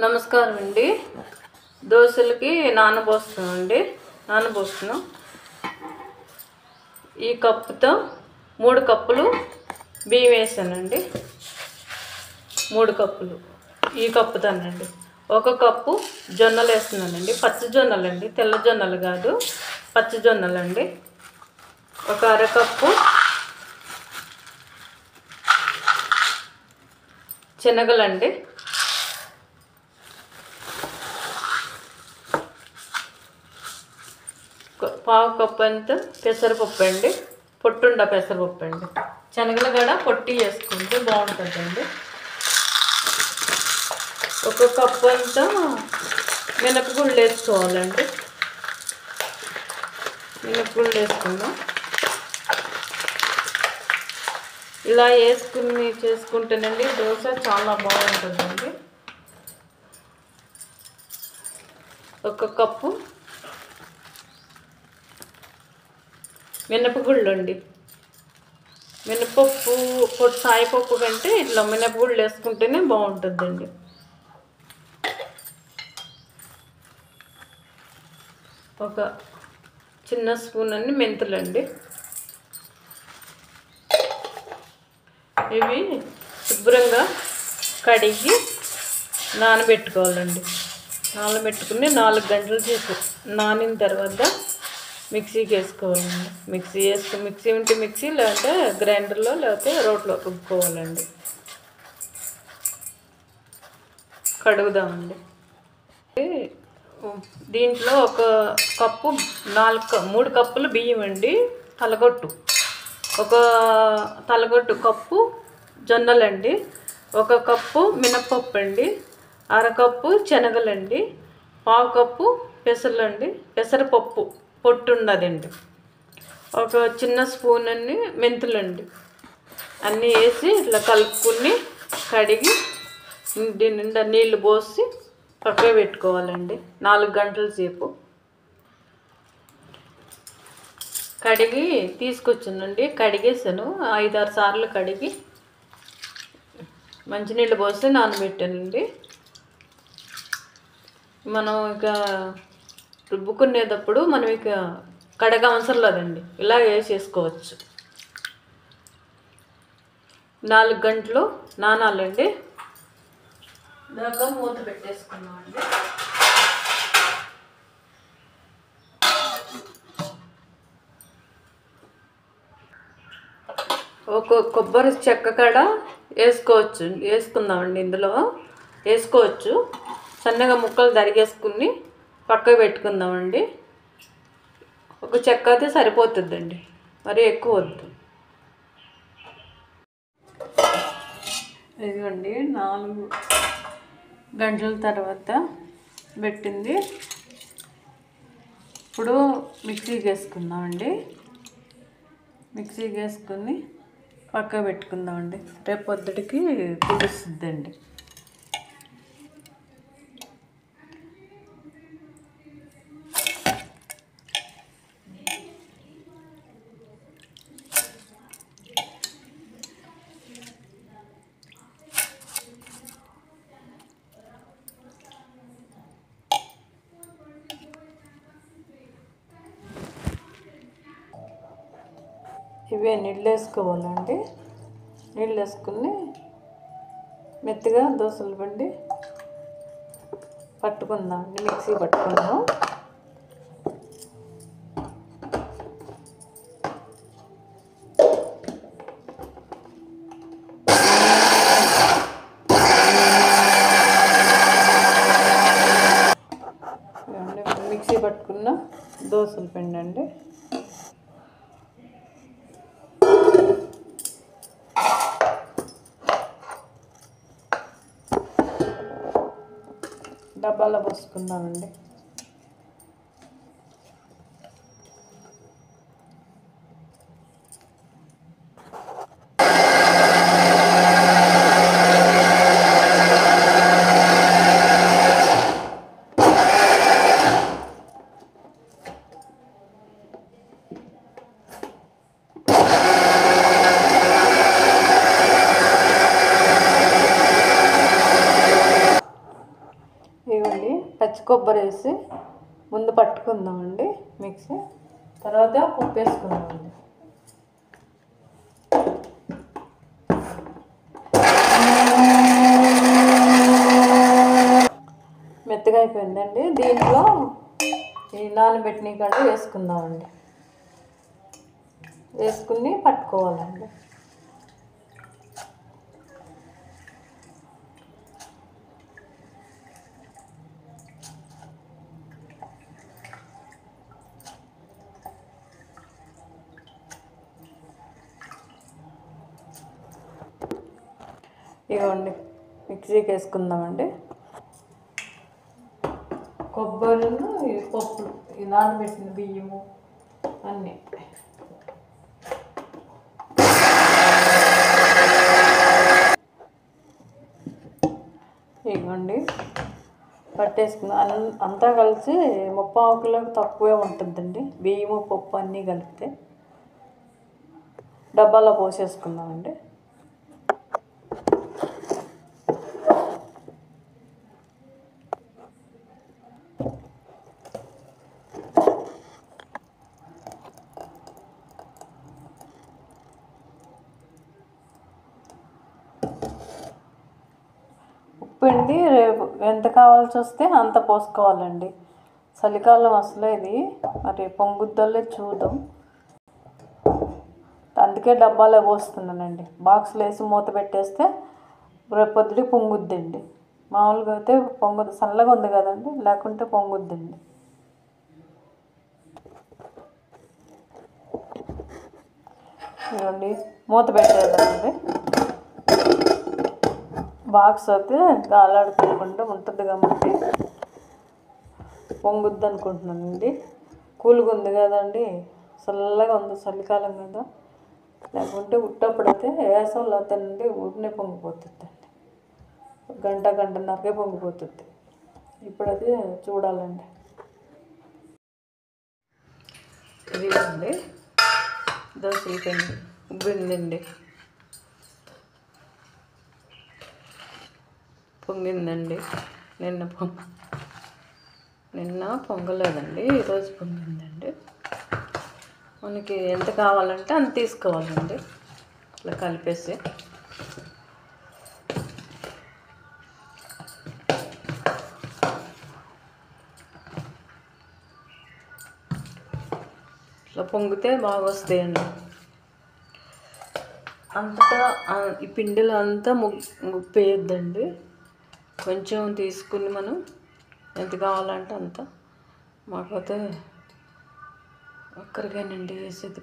నమస్కారం అండి. దోశలకి నానబోస్తున్నాం. ఈ కప్పుతో 3 కప్పులు బియ్యం వేసానండి. 3 కప్పులు ఈ కప్పుతోనండి. 1 కప్పు జొన్నలు వేస్తున్నానండి. పచ్చి జొన్నలండి, తెల్ల జొన్నలు కాదు, పచ్చి జొన్నలండి. 1 అరకప్పు శనగలండి. 1/2 కప్పు అంత పెసరపప్పు అండి, పొట్టుండ పెసరపప్పు అండి. శనగలు కూడా పొట్టి వేసుకుంటే బాగుంటుందండి. 1 కప్పు అంతా మినపగుళ్ళు వేసుకోవాలండి. మినపగుళ్ళు వేసుకుందాం. ఇలా వేసుకుని చేసుకుంటేనండి దోశ చాలా బాగుంటుందండి. 1 కప్పు మినపగుళ్ళు అండి. మినపప్పు సాయిపప్పు కంటే ఇట్లా మినపగుళ్ళు వేసుకుంటేనే బాగుంటుందండి. 1 చిన్న స్పూన్ అన్ని మెంతులండి. ఇవి శుభ్రంగా కడిగి నానబెట్టుకోవాలండి. నానబెట్టుకుని 4 గంటల సేపు నానిన తర్వాత మిక్సీకి వేసుకోవాలండి. మిక్సీ ఉంటే మిక్సీ, లేదంటే గ్రైండర్లో లేకపోతే రోట్లో రుబ్బుకోవాలండి. కడుగుదామండి. దీంట్లో 1 కప్పు 3 కప్పులు బియ్యం అండి. తలగొట్టు కప్పు జొన్నలండి. 1 కప్పు మినపప్పు అండి. 1/2 కప్పు శనగలండి. 1/2 కప్పు పెసర్లండి, పెసరపప్పు పొట్టు ఉన్నదండి. 1 చిన్న స్పూన్ అన్ని మెంతులండి. అన్నీ వేసి ఇట్లా కలుపుకుని కడిగి దీని నిండా నీళ్ళు పోసి పక్కన పెట్టుకోవాలండి. 4 గంటల సేపు కడిగి తీసుకొచ్చానండి. కడిగేసాను 5-6 సార్లు కడిగి మంచినీళ్ళు పోసి నానబెట్టానండి. మనం ఇక రుబ్బుకునేటప్పుడు మనం ఇక కడగ అవసరం లేదండి, ఇలా వేసేసుకోవచ్చు. 4 గంటలు నానాలండి. దాకా మూత పెట్టేసుకున్నామండి. ఒక కొబ్బరి చెక్క కాడ వేసుకుందామండి. ఇందులో వేసుకోవచ్చు. సన్నగా ముక్కలు తరిగేసుకుని పక్కకు పెట్టుకుందామండి. 1 చెక్క అయితే సరిపోతుందండి, మరి ఎక్కువ వద్దు. ఇదిగోండి 4 గంటల తర్వాత పెట్టింది. ఇప్పుడు మిక్సీకి వేసుకుందామండి. మిక్సీకి వేసుకుని పక్క పెట్టుకుందామండి. రేపు పొద్దుటికి కుదురుస్తుందండి. ఇవే నీళ్ళు వేసుకోవాలండి. నీళ్ళు వేసుకుని మెత్తగా దోశల బండి పట్టుకుందామండి. మిక్సీ పట్టుకుందాం. మిక్సీ పట్టుకున్న దోశల పిండి అండి. డబ్బాలో పోసుకుందామండి. కొబ్బరి వేసి ముందు పట్టుకుందామండి మిక్సీ, తర్వాత పప్పు వేసుకుందామండి. మెత్తగా అయిపోయిందండి. దీంట్లో ఈ నానబెట్టిన కంటే వేసుకుందామండి. వేసుకుని పట్టుకోవాలండి. ఇవ్వండి మిక్సీకి వేసుకుందామండి. కొబ్బరిను ఈ పప్పులు, ఈ నానబెట్టిన బియ్యము అన్నీ ఇవ్వండి పట్టేసుకుందాం. అంతా కలిసి 30 కిలోకి తక్కువే ఉంటుందండి. బియ్యము పప్పు అన్నీ కలిపితే డబ్బాలో పోసేసుకుందామండి. ఉప్పిండి రేపు ఎంత కావాల్సి వస్తే అంత పోసుకోవాలండి. చలికాలం అసలు ఇది మరి పొంగుద్దలే చూద్దాం. అందుకే డబ్బాలో పోస్తున్నానండి. బాక్స్లో వేసి మూత పెట్టేస్తే రేపు పొద్దుడి పొంగుద్దండి. మామూలుగా అయితే పొంగుద్ది, చల్లగా ఉంది కదండి, లేకుంటే పొంగుద్దండి. ఇవ్వండి మూత పెట్టేదండి. బాక్స్ అయితే గాలాడుకోకుండా ఉంటుంది కాబట్టి పొంగుద్ది అనుకుంటున్నానండి. కూల్గా ఉంది కదండి, చల్లగా ఉంది, చలికాలం కదా. లేకుంటే ఉట్టప్పుడైతే వేసంలో అవుతానండి ఊరినే పొంగిపోతుందండి. గంటన్నరకే పొంగిపోతుంది. ఇప్పుడైతే చూడాలండి. ఇదిగోండి దోశల పిండి ఉబ్బిందండి, పొంగిందండి. నిన్న పొంగలేదండి, ఈరోజు పొంగిందండి. మనకి ఎంత కావాలంటే అంత తీసుకోవాలండి. ఇట్లా కలిపేసి ఇట్లా పొంగితే బాగా వస్తాయండి. అంతటా ఈ పిండిలో అంతా ముప్పేయద్దండి. కొంచెం తీసుకుని మనం ఎంత కావాలంటే అంత. మాకైతే ఒక్కరికేనండి వేసేది.